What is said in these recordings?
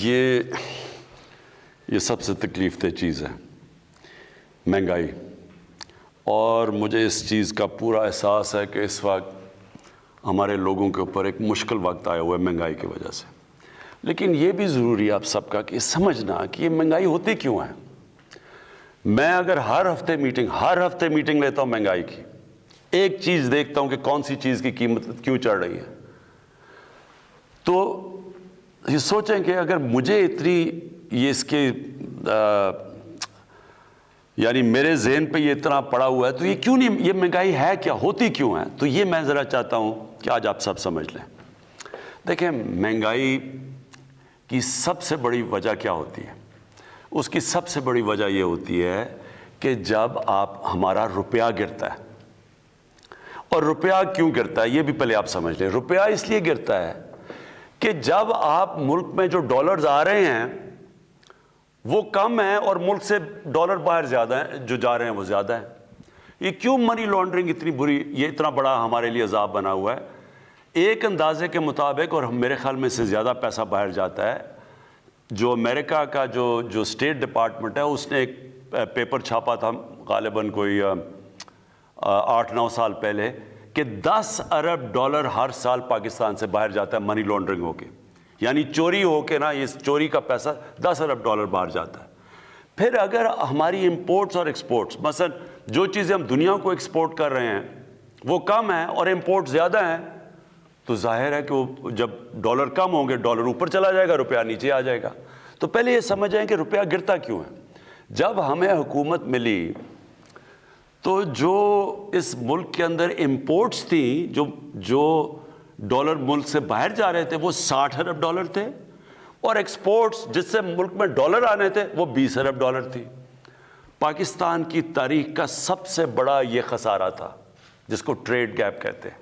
یہ سب سے تکلیف دہ چیز ہے، مہنگائی. اور مجھے اس چیز کا پورا احساس ہے کہ اس وقت ہمارے لوگوں کے اوپر ایک مشکل وقت آیا ہوا ہے مہنگائی کی وجہ سے. لیکن یہ بھی ضروری ہے آپ سب کا کہ سمجھنا کہ یہ مہنگائی ہوتی کیوں ہے. میں اگر ہر ہفتے میٹنگ لیتا ہوں مہنگائی کی، ایک چیز دیکھتا ہوں کہ کون سی چیز کی قیمت کیوں چڑھ رہی ہے، تو یہ سوچیں کہ اگر مجھے اتنی یہ اس کے یعنی میرے ذہن پہ یہ اتنا پڑا ہوا ہے تو یہ کیوں نہیں، یہ مہنگائی ہے کیا، ہوتی کیوں ہے. تو یہ میں ذرا چاہتا ہوں کہ آج آپ سب سمجھ لیں. دیکھیں مہنگائی کی سب سے بڑی وجہ کیا ہوتی ہے. اس کی سب سے بڑی وجہ یہ ہوتی ہے کہ جب ہمارا روپیہ گرتا ہے. اور روپیہ کیوں گرتا ہے یہ بھی پہلے آپ سمجھ لیں. روپیہ اس لیے گرتا ہے کہ جب آپ ملک میں جو ڈالرز آ رہے ہیں وہ کم ہیں اور ملک سے ڈالر باہر زیادہ ہیں، جو جا رہے ہیں وہ زیادہ ہیں. یہ کیوں منی لانڈرنگ اتنی بری، یہ اتنا بڑا ہمارے لیے عذاب بنا ہوا ہے. ایک اندازے کے مطابق، اور میرے خیال میں اس سے زیادہ پیسہ باہر جاتا ہے. جو امریکہ کا جو اسٹیٹ ڈپارٹمنٹ ہے اس نے ایک پیپر چھاپا تھا غالباً کوئی 8-9 سال پہلے کہ 10 ارب ڈالر ہر سال پاکستان سے باہر جاتا ہے منی لانڈرنگ ہو کے. یعنی چوری ہو کے نا، یہ چوری کا پیسہ 10 ارب ڈالر باہر جاتا ہے. پھر اگر ہماری امپورٹس اور ایکسپورٹس، مثلا جو چیزیں ہم دنیا کو ایکسپورٹ کر رہے ہیں وہ کم ہیں اور امپورٹ زیادہ ہیں، تو ظاہر ہے کہ وہ جب ڈالر کم ہوں گے ڈالر اوپر چلا جائے گا، روپیہ نیچے آ جائے گا. تو پہلے یہ سمجھیں کہ روپیہ گرتا کیوں ہے. جب ہمیں حکومت ملی تو جو اس ملک کے اندر امپورٹس تھیں، جو ڈالر ملک سے باہر جا رہے تھے وہ 60 ارب ڈالر تھے، اور ایکسپورٹس جس سے ملک میں ڈالر آنے تھے وہ 20 ارب ڈالر تھی. پاکستان کی تاریخ کا سب سے بڑا یہ خسارہ تھا جس کو ٹریڈ گیپ کہتے ہیں.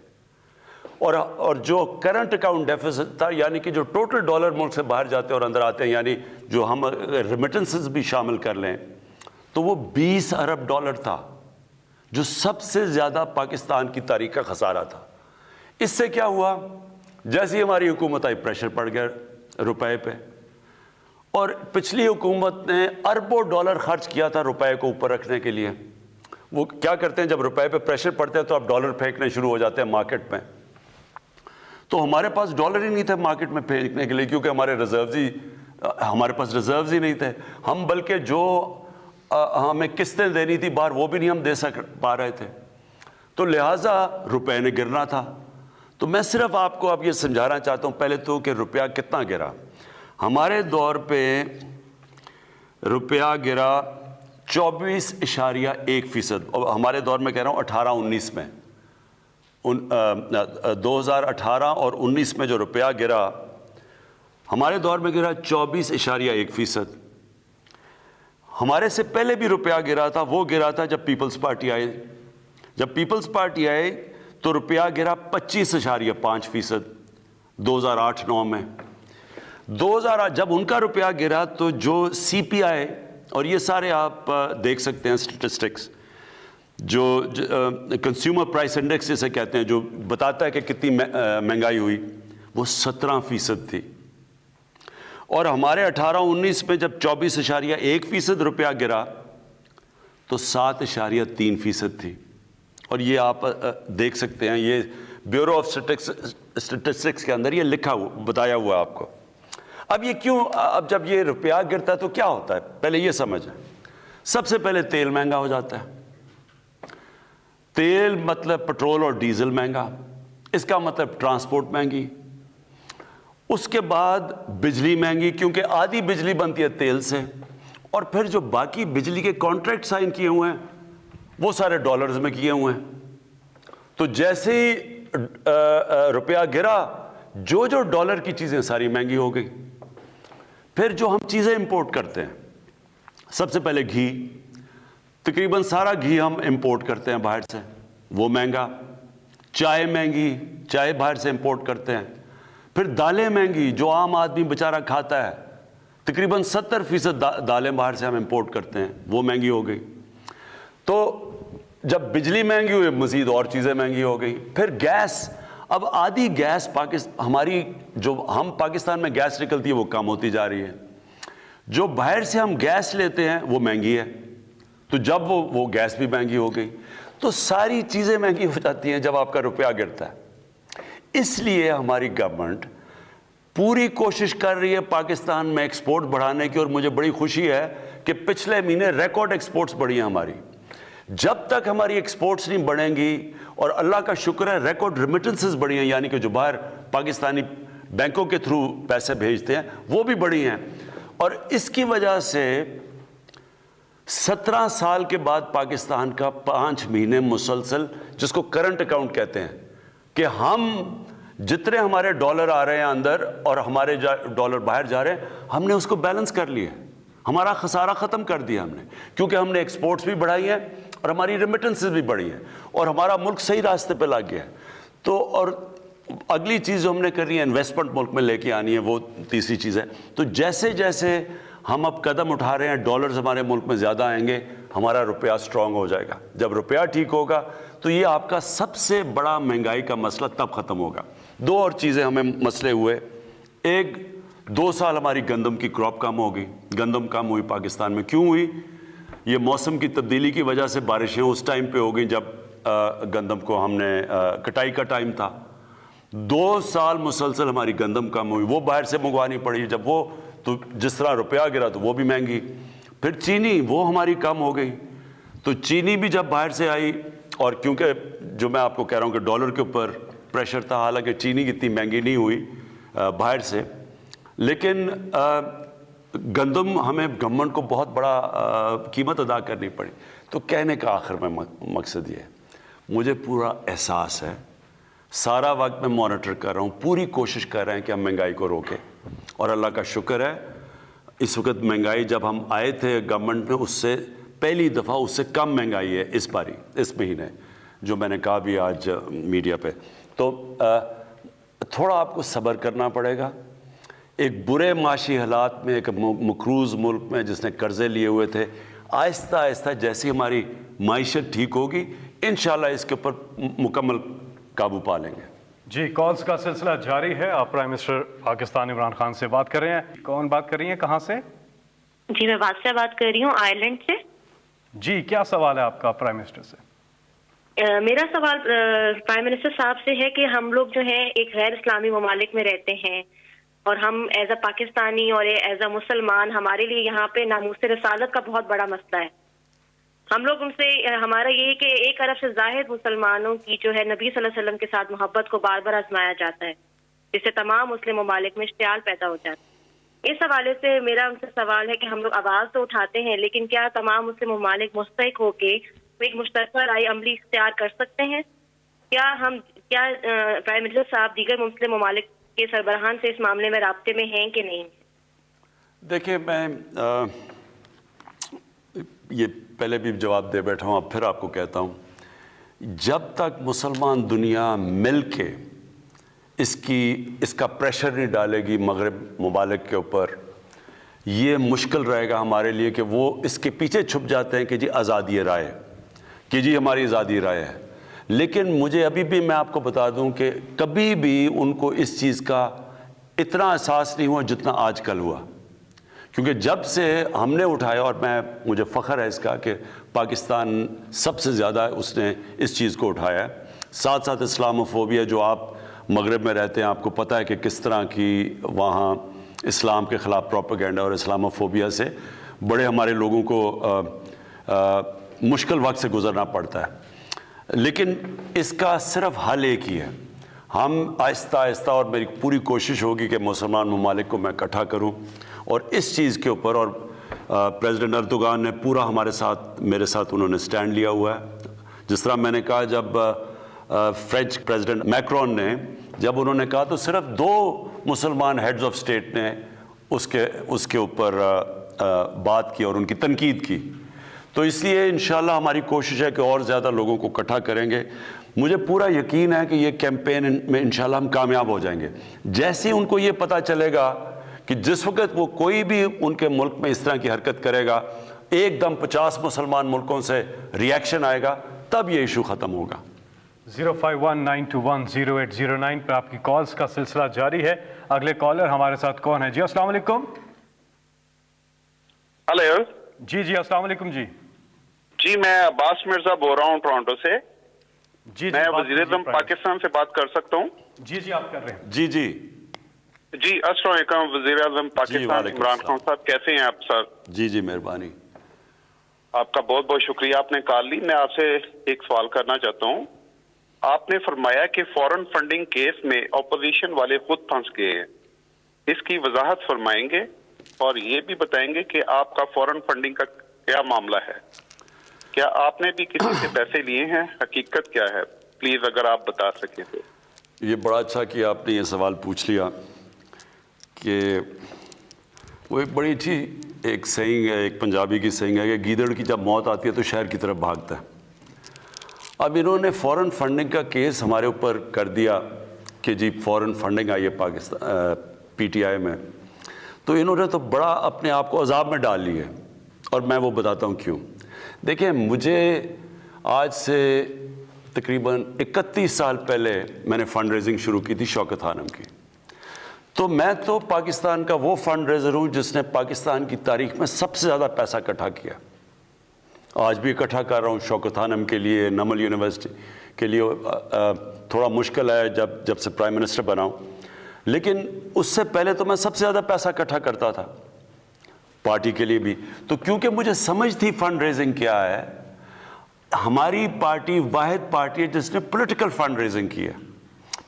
اور جو کرنٹ اکاؤنٹ ڈیفیسٹ تھا، یعنی کہ جو ٹوٹل ڈالر ملک سے باہر جاتے ہیں اور اندر آتے ہیں، یعنی جو ہم ریمیٹنسز بھی شامل کر لیں، تو وہ 20 ارب ڈالر تھا، جو سب سے زیادہ پاکستان کی تاریخ کا خسارہ تھا. اس سے کیا ہوا، جیسے ہی ہماری حکومت آئی پریشر پڑ گیا روپے پہ، اور پچھلی حکومت نے اربوں ڈالر خرچ کیا تھا روپے کو اوپر رکھنے کے لیے. وہ کیا کرتے ہیں، جب روپے پہ پریشر پڑتے ہیں تو اب ڈالر پھینکنے شروع ہو جاتے ہیں مارکیٹ میں. تو ہمارے پاس ڈالر ہی نہیں تھے مارکیٹ میں پھینکنے کے لیے، کیونکہ ہمارے پاس ریزروز ہی نہیں تھے. ہم بلکہ جو ہمیں قسطیں دینی تھی باہر وہ بھی نہیں ہم دے پا رہے تھے. تو لہٰذا روپے نے گرنا تھا. تو میں صرف آپ کو اب یہ سمجھانا چاہتا ہوں پہلے تو کہ روپیہ کتنا گرا. ہمارے دور پہ روپیہ گرا 24.1%. اور ہمارے دور میں کہہ رہا ہوں 18-19 میں، 2018 اور 19 میں جو روپیہ گرا ہمارے دور میں گرا 24.1%. ہمارے سے پہلے بھی روپیہ گرا تھا، وہ گرا تھا جب پیپلز پارٹی آئے. جب پیپلز پارٹی آئے تو روپیہ گرا 25.5%. 2008-9 میں جب ان کا روپیہ گرا تو جو سی پی آئی، اور یہ سارے آپ دیکھ سکتے ہیں اسٹیٹسٹکس، جو کنزیومر پرائس انڈیکس جسے کہتے ہیں، جو بتاتا ہے کہ کتنی مہنگائی ہوئی، وہ 17% تھی. اور ہمارے 18-19 میں جب 24.1% روپیہ گرا تو 7.3% تھی. اور یہ آپ دیکھ سکتے ہیں، یہ بیورو آف اسٹیٹسٹکس کے اندر یہ لکھا ہوا بتایا ہوا آپ کو. اب یہ کیوں، اب جب یہ روپیہ گرتا ہے تو کیا ہوتا ہے، پہلے یہ سمجھیں. سب سے پہلے تیل مہنگا ہو جاتا ہے. تیل مطلب پٹرول اور ڈیزل مہنگا، اس کا مطلب ٹرانسپورٹ مہنگی. اس کے بعد بجلی مہنگی، کیونکہ آدھی بجلی بنتی ہے تیل سے، اور پھر جو باقی بجلی کے کانٹریکٹ سائن کیے ہوئے ہیں وہ سارے ڈالرز میں کیے ہوئے ہیں. تو جیسے ہی روپیہ گرا، جو ڈالر کی چیزیں ساری مہنگی ہو گئی. پھر جو ہم چیزیں امپورٹ کرتے ہیں، سب سے پہلے گھی، تقریباً سارا گھی ہم امپورٹ کرتے ہیں باہر سے، وہ مہنگا. چائے مہنگی، چائے باہر سے امپورٹ کرتے ہیں. پھر دالیں مہنگی، جو عام آدمی بیچارہ کھاتا ہے، تقریباً 70% دالیں باہر سے ہم امپورٹ کرتے ہیں، وہ مہنگی ہو گئی. تو جب بجلی مہنگی ہوئی، مزید اور چیزیں مہنگی ہو گئی. پھر گیس، اب آدھی گیس ہماری جو ہم پاکستان میں گیس نکلتی ہے وہ کم ہوتی جا رہی ہے، جو باہر سے ہم گیس لیتے ہیں وہ مہنگی ہے، تو جب وہ گیس بھی مہنگی ہو گئی تو ساری چیزیں مہنگی ہو جاتی ہیں جب آپ کا روپیہ گرتا ہے۔ اس لیے ہماری گورنمنٹ پوری کوشش کر رہی ہے پاکستان میں ایکسپورٹ بڑھانے کی، اور مجھے بڑی خوشی ہے کہ پچھلے مہینے ریکارڈ ایکسپورٹس بڑھی ہیں ہماری۔ جب تک ہماری ایکسپورٹس نہیں بڑھیں گی، اور اللہ کا شکر ہے ریکارڈ ریمیٹنسز بڑھی ہیں، یعنی کہ جو باہر پاکستانی بینکوں کے تھرو پیسے بھیجتے ہیں وہ بھی بڑھی ہیں، اور اس کی وجہ سے 17 سال کے بعد پاکستان کا 5 مہینے مسلسل، جس کو کرنٹ اکاؤنٹ کہتے ہیں، کہ ہم جتنے ہمارے ڈالر آ رہے ہیں اندر اور ہمارے ڈالر باہر جا رہے ہیں، ہم نے اس کو بیلنس کر لیا، ہمارا خسارہ ختم کر دیا ہم نے، کیونکہ ہم نے ایکسپورٹس بھی بڑھائی ہیں اور ہماری ریمیٹنسز بھی بڑھی ہیں، اور ہمارا ملک صحیح راستے پہ لگ گیا ہے۔ تو اور اگلی چیز جو ہم نے کرنی ہے انویسٹمنٹ ملک میں لے کے آنی ہے، وہ تیسری چیز ہے۔ تو جیسے جیسے ہم اب قدم اٹھا رہے ہیں، ڈالرز ہمارے ملک میں زیادہ آئیں گے، ہمارا روپیہ سٹرونگ ہو جائے گا۔ جب روپیہ ٹھیک ہوگا تو یہ آپ کا سب سے بڑا مہنگائی کا مسئلہ تب ختم ہوگا۔ دو اور چیزیں ہمیں مسئلے ہوئے، ایک 2 سال ہماری گندم کی کراپ کم ہوگی، گندم کم ہوئی پاکستان میں، کیوں ہوئی؟ یہ موسم کی تبدیلی کی وجہ سے بارشیں اس ٹائم پہ ہو گئیں جب گندم کو ہم نے کٹائی کا ٹائم تھا۔ 2 سال مسلسل ہماری گندم کم ہوئی، وہ باہر سے منگوانی پڑی، جب وہ تو جس طرح روپیہ گرا تو وہ بھی مہنگی۔ پھر چینی، وہ ہماری کم ہو گئی، تو چینی بھی جب باہر سے آئی، اور کیونکہ جو میں آپ کو کہہ رہا ہوں کہ ڈالر کے اوپر پریشر تھا، حالانکہ چینی اتنی مہنگی نہیں ہوئی باہر سے، لیکن گندم ہمیں گورنمنٹ کو بہت بڑا قیمت ادا کرنی پڑی۔ تو کہنے کا آخر میں مقصد یہ ہے، مجھے پورا احساس ہے، سارا وقت میں مانیٹر کر رہا ہوں، پوری کوشش کر رہے ہیں کہ ہم مہنگائی کو روکیں، اور اللہ کا شکر ہے اس وقت مہنگائی جب ہم آئے تھے گورنمنٹ میں، اس سے پہلی دفعہ اس سے کم مہنگائی ہے اس باری، اس مہینے، جو میں نے کہا بھی آج میڈیا پہ۔ تو تھوڑا آپ کو صبر کرنا پڑے گا۔ ایک برے معاشی حالات میں، ایک مقروض ملک میں جس نے قرضے لیے ہوئے تھے، آہستہ آہستہ جیسی ہماری معیشت ٹھیک ہوگی، انشاءاللہ اس کے اوپر مکمل قابو پا لیں گے۔ جی، کالز کا سلسلہ جاری ہے۔ آپ پرائم منسٹر پاکستان عمران خان سے بات کر رہے ہیں۔ کون بات کر رہی ہیں، کہاں سے؟ جی، میں بادشاہ بات کر رہی ہوں، آئرلینڈ سے۔ جی، کیا سوال ہے آپ کا پرائم منسٹر سے؟ میرا سوال پرائم منسٹر صاحب سے ہے کہ ہم لوگ جو ہیں ایک غیر اسلامی ممالک میں رہتے ہیں، اور ہم ایز اے پاکستانی اور ایز اے مسلمان، ہمارے لیے یہاں پہ ناموس رسالت کا بہت بڑا مسئلہ ہے۔ ہم لوگ ان سے، ہمارا یہ کہ 1 ارب سے زائد مسلمانوں کی جو ہے نبی صلی اللہ علیہ وسلم کے ساتھ محبت کو بار بار آزمایا جاتا ہے، جس سے تمام مسلم ممالک میں اشتعال پیدا ہو جاتا ہے۔ اس حوالے سے میرا ان سے سوال ہے کہ ہم لوگ آواز تو اٹھاتے ہیں، لیکن کیا تمام مسلم ممالک مستحق ہو کے ایک مشترکہ رائے عملی اختیار کر سکتے ہیں؟ کیا پرائم منسٹر صاحب دیگر مسلم ممالک کے سربراہان سے اس معاملے میں رابطے میں ہیں کہ نہیں؟ دیکھیں، میں یہ پہلے بھی جواب دے بیٹھا ہوں، اب پھر آپ کو کہتا ہوں، جب تک مسلمان دنیا مل کے اس کا پریشر نہیں ڈالے گی مغرب ممالک کے اوپر، یہ مشکل رہے گا ہمارے لیے کہ وہ اس کے پیچھے چھپ جاتے ہیں کہ جی آزادی رائے، کہ جی ہماری آزادی رائے ہے۔ لیکن مجھے ابھی بھی میں آپ کو بتا دوں کہ کبھی بھی ان کو اس چیز کا اتنا احساس نہیں ہوا جتنا آج کل ہوا، کیونکہ جب سے ہم نے اٹھایا، اور مجھے فخر ہے اس کا کہ پاکستان سب سے زیادہ اس نے اس چیز کو اٹھایا ہے، ساتھ ساتھ اسلاموفوبیا، جو آپ مغرب میں رہتے ہیں آپ کو پتہ ہے کہ کس طرح کی وہاں اسلام کے خلاف پروپیگنڈا اور اسلاموفوبیا سے بڑے ہمارے لوگوں کو مشکل وقت سے گزرنا پڑتا ہے۔ لیکن اس کا صرف حل ایک ہی ہے، ہم آہستہ آہستہ، اور میری پوری کوشش ہوگی کہ مسلمان ممالک کو میں اکٹھا کروں، اور اس چیز کے اوپر، اور پریزیڈنٹ اردوغان نے پورا میرے ساتھ انہوں نے سٹینڈ لیا ہوا ہے۔ جس طرح میں نے کہا، جب فرینچ پریزیڈنٹ میکرون نے جب انہوں نے کہا، تو صرف 2 مسلمان ہیڈز آف اسٹیٹ نے اس کے اوپر بات کی اور ان کی تنقید کی۔ تو اس لیے انشاءاللہ ہماری کوشش ہے کہ اور زیادہ لوگوں کو اکٹھا کریں گے۔ مجھے پورا یقین ہے کہ یہ کیمپین میں انشاءاللہ ہم کامیاب ہو جائیں گے۔ جیسے ان کو یہ پتہ چلے گا کہ جس وقت وہ کوئی بھی ان کے ملک میں اس طرح کی حرکت کرے گا، ایک دم 50 مسلمان ملکوں سے ریاکشن آئے گا، تب یہ ایشو ختم ہوگا۔ 0519210809 پہ آپ کی کالز کا سلسلہ جاری ہے. اگلے کالر ہمارے ساتھ کون ہے؟ جی السلام علیکم. ہلو جی السلام علیکم. جی میں عباس مرزا بول رہا ہوں ٹورانٹو سے. میں وزیر اعظم پاکستان سے بات کر سکتا ہوں؟ جی آپ کر رہے ہیں. جی السلام علیکم وزیر اعظم پاکستان عمران خان صاحب، کیسے ہیں آپ سر؟ جی مہربانی. آپ کا بہت بہت شکریہ، آپ نے کال لی. میں آپ سے ایک سوال کرنا چاہتا ہوں. آپ نے فرمایا کہ فورن فنڈنگ کیس میں اپوزیشن والے خود پھنس گئے ہیں، اس کی وضاحت فرمائیں گے اور یہ بھی بتائیں گے کہ آپ کا فورن فنڈنگ کا کیا معاملہ ہے؟ کیا آپ نے بھی کسی سے پیسے لیے ہیں؟ حقیقت کیا ہے؟ پلیز اگر آپ بتا سکیں تو. یہ بڑا اچھا کہ آپ نے یہ سوال پوچھ لیا کہ وہ ایک بڑی اچھی ایک سینگ ہے، ایک پنجابی کی سینگ ہے کہ گیدڑ کی جب موت آتی ہے تو شہر کی طرف بھاگتا ہے. اب انہوں نے فورن فنڈنگ کا کیس ہمارے اوپر کر دیا کہ جی فورن فنڈنگ آئی ہے پاکستان پی ٹی آئی میں، تو انہوں نے تو بڑا اپنے آپ کو عذاب میں ڈال لی ہے، اور میں وہ بتاتا ہوں کیوں. دیکھیں، مجھے آج سے تقریباً 31 سال پہلے میں نے فنڈ ریزنگ شروع کی تھی شوکت خانم کی. تو میں تو پاکستان کا وہ فنڈ ریزر ہوں جس نے پاکستان کی تاریخ میں سب سے زیادہ پیسہ اکٹھا کیا. آج بھی اکٹھا کر رہا ہوں شوکت خانم کے لیے، نمل یونیورسٹی کے لیے. تھوڑا مشکل ہے جب سے پرائم منسٹر بنا ہوں، لیکن اس سے پہلے تو میں سب سے زیادہ پیسہ اکٹھا کرتا تھا پارٹی کے لیے بھی. تو کیونکہ مجھے سمجھ تھی فنڈ ریزنگ کیا ہے، ہماری پارٹی واحد پارٹی ہے جس نے پولیٹیکل فنڈ ریزنگ کی ہے.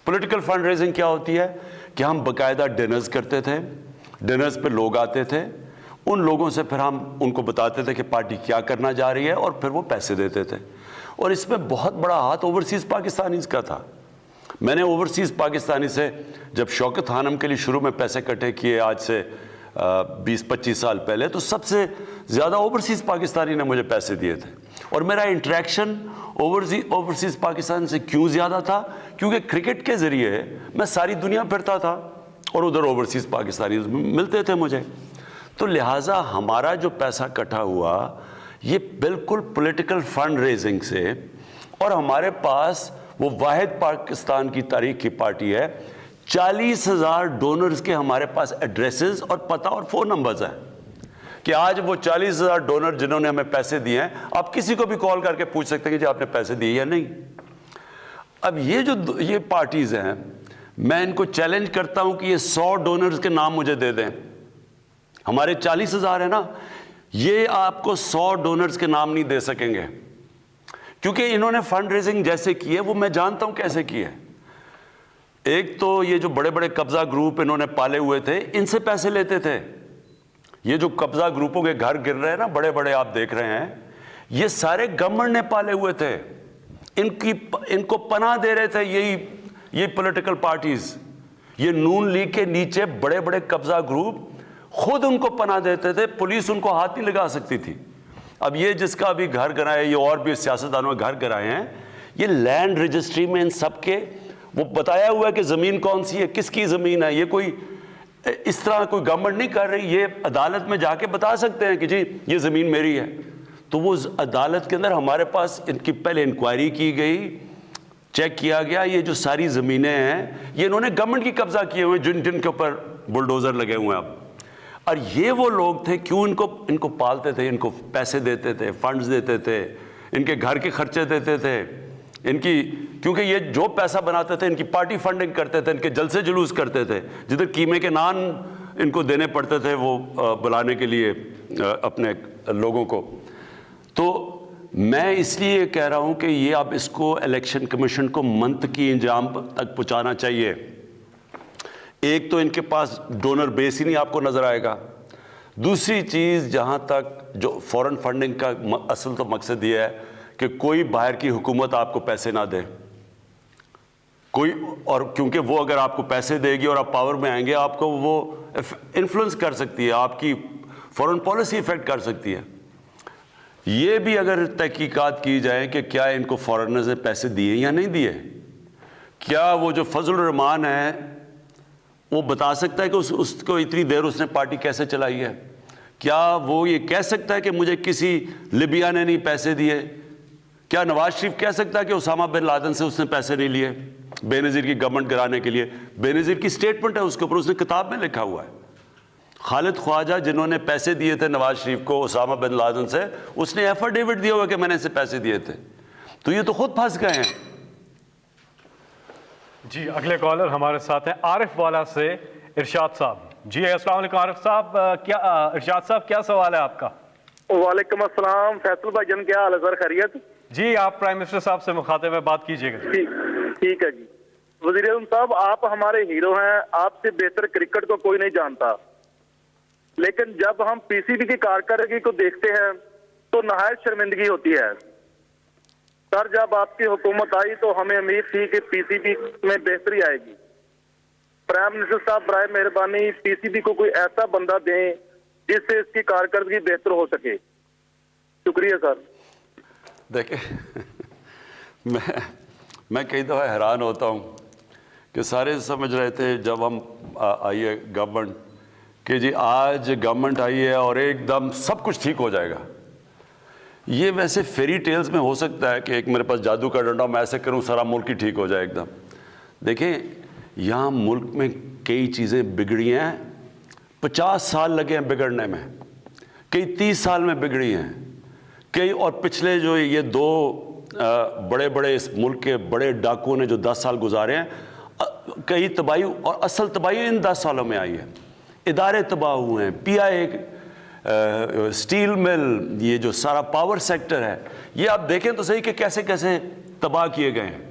پولیٹیکل فنڈ ریزنگ کیا ہوتی ہے کہ ہم باقاعدہ ڈنرز کرتے تھے، ڈنرز پہ لوگ آتے تھے، ان لوگوں سے پھر ہم ان کو بتاتے تھے کہ پارٹی کیا کرنا جا رہی ہے، اور پھر وہ پیسے دیتے تھے. اور اس میں بہت بڑا ہاتھ اوورسیز پاکستانیز کا تھا. میں نے اوورسیز پاکستانی سے جب شوکت خانم کے لیے شروع میں پیسے اکٹھے کیے آج سے 20-25 سال پہلے، تو سب سے زیادہ اوورسیز پاکستانی نے مجھے پیسے دیے تھے. اور میرا انٹریکشن اوورسیز پاکستان سے کیوں زیادہ تھا؟ کیونکہ کرکٹ کے ذریعے میں ساری دنیا پھرتا تھا اور ادھر اوورسیز پاکستانی ملتے تھے مجھے. تو لہٰذا ہمارا جو پیسہ اکٹھا ہوا یہ بالکل پولیٹیکل فنڈ ریزنگ سے، اور ہمارے پاس وہ واحد پاکستان کی تاریخ کی پارٹی ہے. 40,000 ڈونرز کے ہمارے پاس ایڈریسز اور پتہ اور فون نمبرز ہیں کہ آج وہ 40,000 ڈونر جنہوں نے ہمیں پیسے دیے ہیں، آپ کسی کو بھی کال کر کے پوچھ سکتے ہیں کہ جی آپ نے پیسے دیے یا نہیں. اب یہ پارٹیز ہیں، میں ان کو چیلنج کرتا ہوں کہ یہ 100 ڈونرز کے نام مجھے دے دیں. ہمارے 40,000 ہیں نا، یہ آپ کو 100 ڈونرز کے نام نہیں دے سکیں گے، کیونکہ انہوں نے فنڈ ریزنگ جیسے کی ہے وہ میں جانتا ہوں کیسے کی ہے. ایک تو یہ جو بڑے بڑے قبضہ گروپ انہوں نے پالے ہوئے تھے، ان سے پیسے لیتے تھے. یہ جو قبضہ گروپوں کے گھر گر رہے ہیں نا بڑے بڑے، آپ دیکھ رہے ہیں، یہ سارے گورنمنٹ نے پالے ہوئے تھے. ان کو پناہ دے رہے تھے یہ پولیٹیکل پارٹیز. یہ نون لیگ کے نیچے بڑے بڑے قبضہ گروپ خود ان کو پناہ دیتے تھے، پولیس ان کو ہاتھ نہیں لگا سکتی تھی. اب یہ جس کا بھی گھر گرائے، یہ اور بھی سیاستدانوں کے گھر گرائے ہیں، یہ لینڈ رجسٹری میں ان سب کے وہ بتایا ہوا ہے کہ زمین کون سی ہے، کس کی زمین ہے. یہ کوئی اس طرح کوئی گورنمنٹ نہیں کر رہی، یہ عدالت میں جا کے بتا سکتے ہیں کہ جی یہ زمین میری ہے. تو وہ عدالت کے اندر ہمارے پاس ان کی پہلے انکوائری کی گئی، چیک کیا گیا یہ جو ساری زمینیں ہیں یہ انہوں نے گورنمنٹ کی قبضہ کیے ہوئے ہیں، جن کے اوپر بلڈوزر لگے ہوئے ہیں اب. اور یہ وہ لوگ تھے، کیوں ان کو پالتے تھے، ان کو پیسے دیتے تھے، فنڈز دیتے تھے، ان کے گھر کے خرچے دیتے تھے، کیونکہ یہ جو پیسہ بناتے تھے ان کی پارٹی فنڈنگ کرتے تھے، ان کے جلسے جلوس کرتے تھے، جدھر قیمے کے نان ان کو دینے پڑتے تھے وہ بلانے کے لیے اپنے لوگوں کو. تو میں اس لیے یہ کہہ رہا ہوں کہ یہ اب اس کو الیکشن کمیشن کو منطقی انجام تک پہنچانا چاہیے. ایک تو ان کے پاس ڈونر بیس ہی نہیں آپ کو نظر آئے گا. دوسری چیز، جہاں تک جو فورن فنڈنگ کا اصل تو مقصد یہ ہے کہ کوئی باہر کی حکومت آپ کو پیسے نہ دے اور کیونکہ وہ اگر آپ کو پیسے دے گی اور آپ پاور میں آئیں گے، آپ کو وہ انفلوئنس کر سکتی ہے، آپ کی فورن پالیسی افیکٹ کر سکتی ہے. یہ بھی اگر تحقیقات کی جائیں کہ کیا ان کو فارنرز نے پیسے دیے یا نہیں دیے، کیا وہ جو فضل الرحمان ہے وہ بتا سکتا ہے کہ اس کو اتنی دیر اس نے پارٹی کیسے چلائی ہے؟ کیا وہ یہ کہہ سکتا ہے کہ مجھے کسی لیبیا نے نہیں پیسے دیے؟ کیا نواز شریف کہہ سکتا ہے کہ اسامہ بن لادن سے اس نے پیسے نہیں لیے بے نظیر کی گورنمنٹ گرانے کے لیے؟ بے نظیر کی سٹیٹمنٹ ہے اس کے اوپر، اس نے کتاب میں لکھا ہوا ہے۔ خالد خواجہ جنہوں نے پیسے دیے تھے نواز شریف کو اسامہ بن لادن سے، اس نے ایفیڈیوٹ دیا ہوا کہ میں نے اسے پیسے دیے تھے، تو یہ تو خود پھنس گئے ہیں۔ جی اگلے کالر ہمارے ساتھ ہیں عارف والا سے ارشاد صاحب۔ جی السلام علیکم عارف صاحب، کیا ارشاد صاحب کیا سوال ہے آپ کا؟ وعلیکم السلام فیصل بھائی جان، کیا حال ہے سر؟ خیریت؟ جی آپ پرائم منسٹر صاحب سے مخاطب ہے، بات کیجیے گا۔ ٹھیک ہے جی۔ وزیر اعظم صاحب، آپ ہمارے ہیرو ہیں، آپ سے بہتر کرکٹ کو کوئی نہیں جانتا، لیکن جب ہم پی سی بی کی کارکردگی کو دیکھتے ہیں تو نہایت شرمندگی ہوتی ہے۔ سر جب آپ کی حکومت آئی تو ہمیں امید تھی کہ پی سی بی میں بہتری آئے گی۔ پرائم منسٹر صاحب برائے مہربانی پی سی بی کو کوئی ایسا بندہ دیں جس سے اس کی کارکردگی بہتر ہو سکے۔ شکریہ سر۔ دیکھیں میں کئی دفعہ حیران ہوتا ہوں کہ سارے سمجھ رہے تھے جب ہم آئی ہے گورنمنٹ کہ جی آج گورنمنٹ آئی ہے اور ایک دم سب کچھ ٹھیک ہو جائے گا۔ یہ ویسے فیری ٹیلز میں ہو سکتا ہے کہ ایک میرے پاس جادو کا ڈنڈا، میں ایسے کروں سارا ملک ہی ٹھیک ہو جائے ایک دم۔ دیکھیں یہاں ملک میں کئی چیزیں بگڑی ہیں، 50 سال لگے ہیں بگڑنے میں، کئی 30 سال میں بگڑی ہیں کئی، اور پچھلے جو یہ 2 بڑے بڑے اس ملک کے بڑے ڈاکوؤں نے جو 10 سال گزارے ہیں، کئی تباہی، اور اصل تباہی ان 10 سالوں میں آئی ہے۔ ادارے تباہ ہوئے ہیں، پی آئی اے، سٹیل مل، یہ جو سارا پاور سیکٹر ہے، یہ آپ دیکھیں تو صحیح کہ کیسے کیسے تباہ کیے گئے ہیں،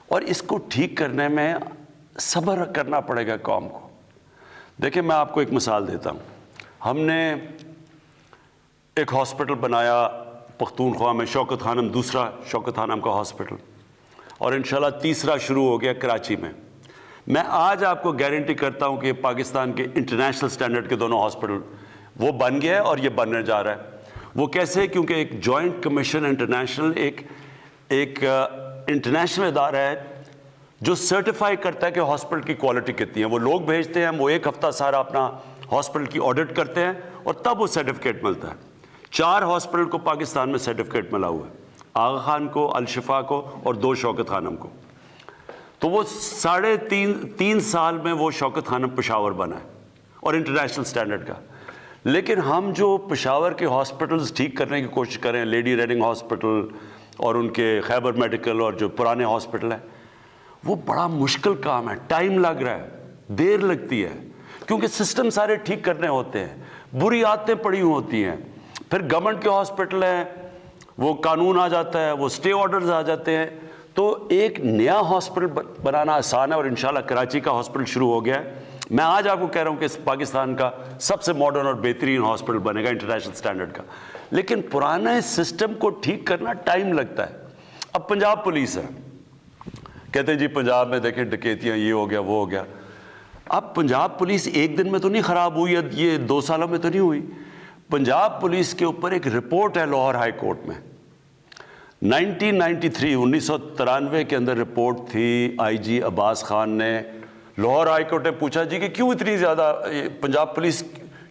اور اس کو ٹھیک کرنے میں صبر کرنا پڑے گا قوم کو۔ دیکھیں میں آپ کو ایک مثال دیتا ہوں، ہم نے ایک ہاسپٹل بنایا پختونخوا میں، شوکت خانم، دوسرا شوکت خانم کا ہاسپٹل، اور انشاءاللہ تیسرا شروع ہو گیا کراچی میں۔ میں آج آپ کو گارنٹی کرتا ہوں کہ پاکستان کے انٹرنیشنل سٹینڈرڈ کے دونوں ہاسپٹل وہ بن گیا ہے، اور یہ بننے جا رہا ہے۔ وہ کیسے؟ کیونکہ ایک جوائنٹ کمیشن انٹرنیشنل ایک انٹرنیشنل ادارہ ہے جو سرٹیفائی کرتا ہے کہ ہاسپٹل کی کوالٹی کتنی ہے۔ وہ لوگ بھیجتے ہیں، وہ ایک ہفتہ سارا اپنا ہاسپٹل کی آڈٹ کرتے ہیں، اور تب وہ سرٹیفکیٹ ملتا ہے۔ 4 ہاسپٹل کو پاکستان میں سرٹیفکیٹ ملا ہوا ہے، آغا خان کو، الشفا کو، اور 2 شوکت خانم کو۔ تو وہ 3.5 سال میں وہ شوکت خانم پشاور بنا ہے، اور انٹرنیشنل سٹینڈرڈ کا۔ لیکن ہم جو پشاور کے ہاسپٹلز ٹھیک کرنے کی کوشش کریں، لیڈی ریڈنگ ہاسپٹل اور ان کے خیبر میڈیکل اور جو پرانے ہاسپٹل ہیں، وہ بڑا مشکل کام ہے، ٹائم لگ رہا ہے، دیر لگتی ہے، کیونکہ سسٹم سارے ٹھیک کرنے ہوتے ہیں، بری عادتیں پڑی ہوتی ہیں۔ پھر گورنمنٹ کے ہاسپٹل ہیں، وہ قانون آ جاتا ہے، وہ سٹے آرڈرز آ جاتے ہیں، تو ایک نیا ہاسپٹل بنانا آسان ہے، اور انشاءاللہ کراچی کا ہاسپٹل شروع ہو گیا ہے۔ میں آج آپ کو کہہ رہا ہوں کہ پاکستان کا سب سے ماڈرن اور بہترین ہاسپٹل بنے گا انٹرنیشنل سٹینڈرڈ کا، لیکن پرانے سسٹم کو ٹھیک کرنا ٹائم لگتا ہے۔ اب پنجاب پولیس ہے، کہتے ہیں جی پنجاب میں دیکھیں ڈکیتیاں، یہ ہو گیا وہ ہو گیا۔ اب پنجاب پولیس ایک دن میں تو نہیں خراب ہوئی، یہ 2 سالوں میں تو نہیں ہوئی۔ پنجاب پولیس کے اوپر ایک رپورٹ ہے لاہور ہائی کورٹ میں، 1993 کے اندر رپورٹ تھی، آئی جی عباس خان نے، لاہور ہائی کورٹ نے پوچھا جی کہ کیوں اتنی زیادہ پنجاب پولیس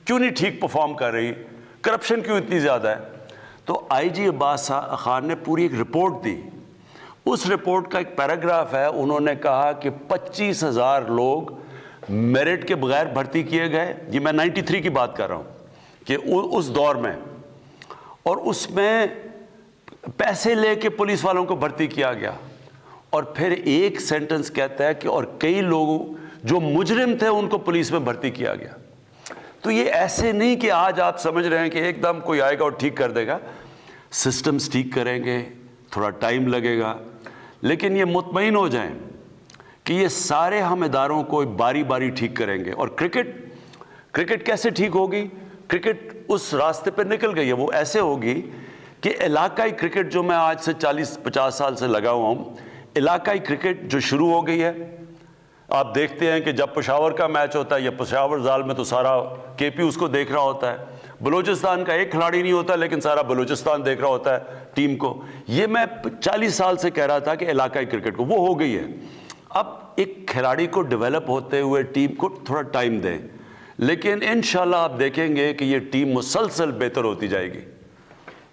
کیوں نہیں ٹھیک پرفارم کر رہی، کرپشن کیوں اتنی زیادہ ہے؟ تو آئی جی عباس خان نے پوری ایک رپورٹ دی۔ اس رپورٹ کا ایک پیراگراف ہے، انہوں نے کہا کہ 25,000 لوگ میرٹ کے بغیر بھرتی کیے گئے، یہ میں 93 کی بات کر رہا ہوں کہ اس دور میں، اور اس میں پیسے لے کے پولیس والوں کو بھرتی کیا گیا، اور پھر ایک سینٹنس کہتا ہے کہ اور کئی لوگ جو مجرم تھے ان کو پولیس میں بھرتی کیا گیا۔ تو یہ ایسے نہیں کہ آج آپ سمجھ رہے ہیں کہ ایک دم کوئی آئے گا اور ٹھیک کر دے گا، سسٹمز ٹھیک کریں گے، تھوڑا ٹائم لگے گا، لیکن یہ مطمئن ہو جائیں کہ یہ سارے ہم اداروں کو باری باری ٹھیک کریں گے۔ اور کرکٹ کیسے ٹھیک ہوگی؟ کرکٹ اس راستے پہ نکل گئی ہے، وہ ایسے ہوگی کہ علاقائی کرکٹ جو میں آج سے 40-50 سال سے لگا ہوا ہوں، علاقائی کرکٹ جو شروع ہو گئی ہے، آپ دیکھتے ہیں کہ جب پشاور کا میچ ہوتا ہے یا پشاور زال میں تو سارا کے پی اس کو دیکھ رہا ہوتا ہے، بلوچستان کا ایک کھلاڑی نہیں ہوتا لیکن سارا بلوچستان دیکھ رہا ہوتا ہے ٹیم کو۔ یہ میں 40 سال سے کہہ رہا تھا کہ علاقائی کرکٹ کو، وہ ہو گئی ہے۔ اب ایک کھلاڑی کو ڈیولپ ہوتے ہوئے ٹیم کو تھوڑا ٹائم دیں، لیکن انشاءاللہ آپ دیکھیں گے کہ یہ ٹیم مسلسل بہتر ہوتی جائے گی۔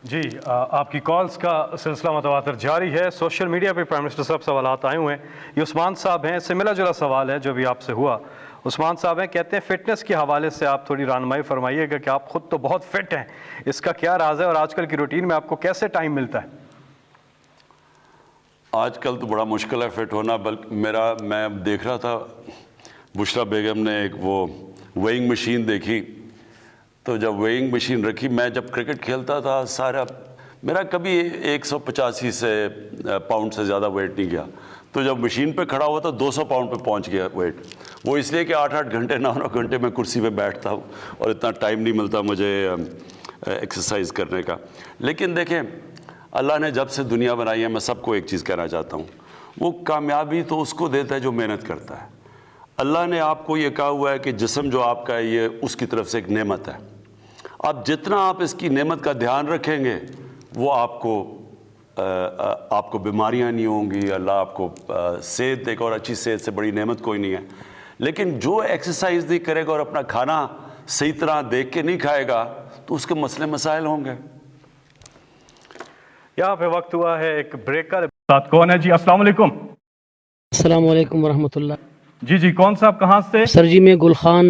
جی آپ کی کالز کا سلسلہ متواتر جاری ہے. سوشل میڈیا پہ پرائم منسٹر صاحب سوالات آئے ہوئے ہیں. یہ عثمان صاحب ہیں, اس سے ملا جلا سوال ہے جو بھی آپ سے ہوا. عثمان صاحب ہیں, کہتے ہیں فٹنس کے حوالے سے آپ تھوڑی رہنمائی فرمائیے گا کہ آپ خود تو بہت فٹ ہیں, اس کا کیا راز ہے اور آج کل کی روٹین میں آپ کو کیسے ٹائم ملتا ہے؟ آج کل تو بڑا مشکل ہے فٹ ہونا. بلکہ میں دیکھ رہا تھا, بشرا بیگم نے ایک وہ ویئنگ مشین دیکھی, تو جب ویئنگ مشین رکھی, میں جب کرکٹ کھیلتا تھا سارا میرا کبھی 185 پاؤنڈ سے زیادہ ویٹ نہیں گیا, تو جب مشین پہ کھڑا ہوا تو 200 پاؤنڈ پہ پہنچ گیا ویٹ. وہ اس لیے کہ 8 گھنٹے 9 گھنٹے میں کرسی پہ بیٹھتا ہوں اور اتنا ٹائم نہیں ملتا مجھے ایکسرسائز کرنے کا. لیکن دیکھیں, اللہ نے جب سے دنیا بنائی ہے, میں سب کو ایک چیز کہنا چاہتا ہوں, وہ کامیابی تو اس کو دیتا ہے جو محنت کرتا ہے. اللہ نے آپ کو یہ کہا ہوا ہے کہ جسم جو آپ کا ہے یہ اس کی طرف سے ایک نعمت ہے. اب جتنا آپ اس کی نعمت کا دھیان رکھیں گے وہ آپ کو بیماریاں نہیں ہوں گی. اللہ آپ کو صحت, ایک اور اچھی صحت سے بڑی نعمت کوئی نہیں ہے. لیکن جو ایکسرسائز نہیں کرے گا اور اپنا کھانا صحیح طرح دیکھ کے نہیں کھائے گا تو اس کے مسئلے مسائل ہوں گے. یہاں پہ وقت ہوا ہے ایک بریک کا. ساتھ کون ہے جی؟ السلام علیکم. السلام علیکم ورحمۃ اللہ. جی کون صاحب کہاں سے؟ سر جی میں گل خان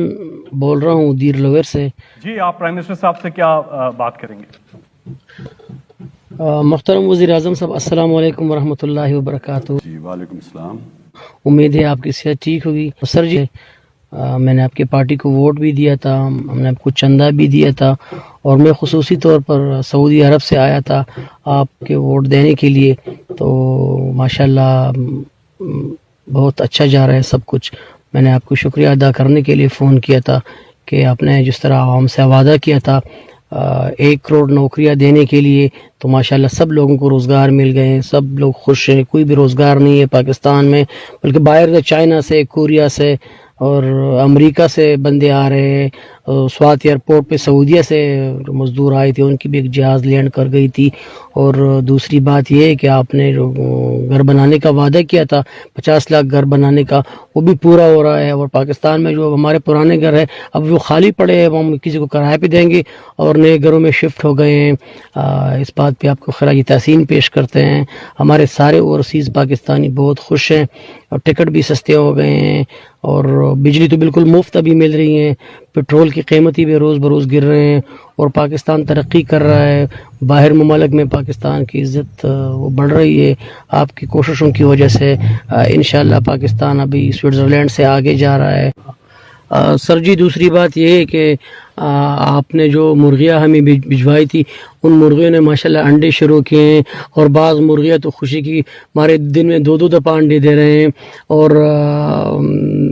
بول رہا ہوں دیر لویر سے. جی آپ پرائم منسٹر صاحب سے کیا بات کریں گے؟ محترم وزیر اعظم صاحب السلام علیکم ورحمۃ اللہ وبرکاتہ. جی وعلیکم السلام. امید ہے آپ کی صحت ٹھیک ہوگی. سر جی میں نے آپ کی پارٹی کو ووٹ بھی دیا تھا, ہم نے آپ کو چندہ بھی دیا تھا, اور میں خصوصی طور پر سعودی عرب سے آیا تھا آپ کے ووٹ دینے کے لیے. تو ماشاءاللہ بہت اچھا جا رہا ہے سب کچھ. میں نے آپ کو شکریہ ادا کرنے کے لیے فون کیا تھا کہ آپ نے جس طرح عوام سے وعدہ کیا تھا 1 کروڑ نوکریاں دینے کے لیے, تو ماشاءاللہ سب لوگوں کو روزگار مل گئے ہیں, سب لوگ خوش ہیں. کوئی بھی روزگار نہیں ہے پاکستان میں, بلکہ باہر سے چائنا سے, کوریا سے اور امریکہ سے بندے آ رہے ہیں. سوات ایئرپورٹ پہ سعودیہ سے مزدور آئے تھے, ان کی بھی ایک جہاز لینڈ کر گئی تھی. اور دوسری بات یہ ہے کہ آپ نے گھر بنانے کا وعدہ کیا تھا 50 لاکھ گھر بنانے کا, وہ بھی پورا ہو رہا ہے. اور پاکستان میں جو ہمارے پرانے گھر ہے اب وہ خالی پڑے ہیں, وہ ہم کسی کو کرائے پہ دیں گے اور نئے گھروں میں شفٹ ہو گئے ہیں. اس بات پہ آپ کو خراج تحسین پیش کرتے ہیں. ہمارے سارے اوورسیز پاکستانی بہت خوش ہیں, اور ٹکٹ بھی سستے ہو گئے ہیں, اور بجلی تو بالکل مفت ابھی مل رہی ہیں. پیٹرول کی قیمتیں بھی روز بروز گر رہے ہیں, اور پاکستان ترقی کر رہا ہے. باہر ممالک میں پاکستان کی عزت وہ بڑھ رہی ہے آپ کی کوششوں کی وجہ سے. انشاءاللہ پاکستان ابھی سوئٹزرلینڈ سے آگے جا رہا ہے. سر جی دوسری بات یہ ہے کہ آپ نے جو مرغیاں ہمیں بھجوائی تھی, ان مرغیوں نے ماشاءاللہ انڈے شروع کیے ہیں, اور بعض مرغیاں تو خوشی کی ہمارے دن میں 2 دفعہ انڈے دے رہے ہیں. اور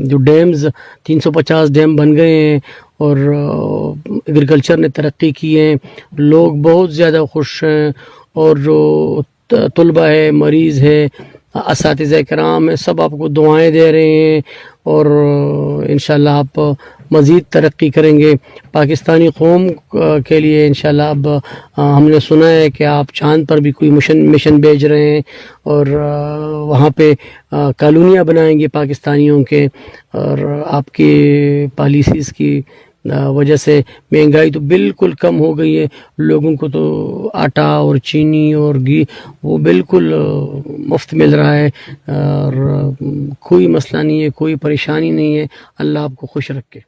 جو ڈیمز 350 ڈیم بن گئے ہیں, اور ایگریکلچر نے ترقی کی ہے, لوگ بہت زیادہ خوش ہیں. اور جو طلبہ ہے, مریض ہے, اساتذہ کرام ہیں, سب آپ کو دعائیں دے رہے ہیں. اور انشاءاللہ آپ مزید ترقی کریں گے پاکستانی قوم کے لیے. انشاءاللہ اب ہم نے سنا ہے کہ آپ چاند پر بھی کوئی مشن بھیج رہے ہیں, اور وہاں پہ کالونیاں بنائیں گے پاکستانیوں کے. اور آپ کی پالیسیز کی وجہ سے مہنگائی تو بالکل کم ہو گئی ہے. لوگوں کو تو آٹا اور چینی اور گھی وہ بالکل مفت مل رہا ہے, اور کوئی مسئلہ نہیں ہے, کوئی پریشانی نہیں ہے. اللہ آپ کو خوش رکھے.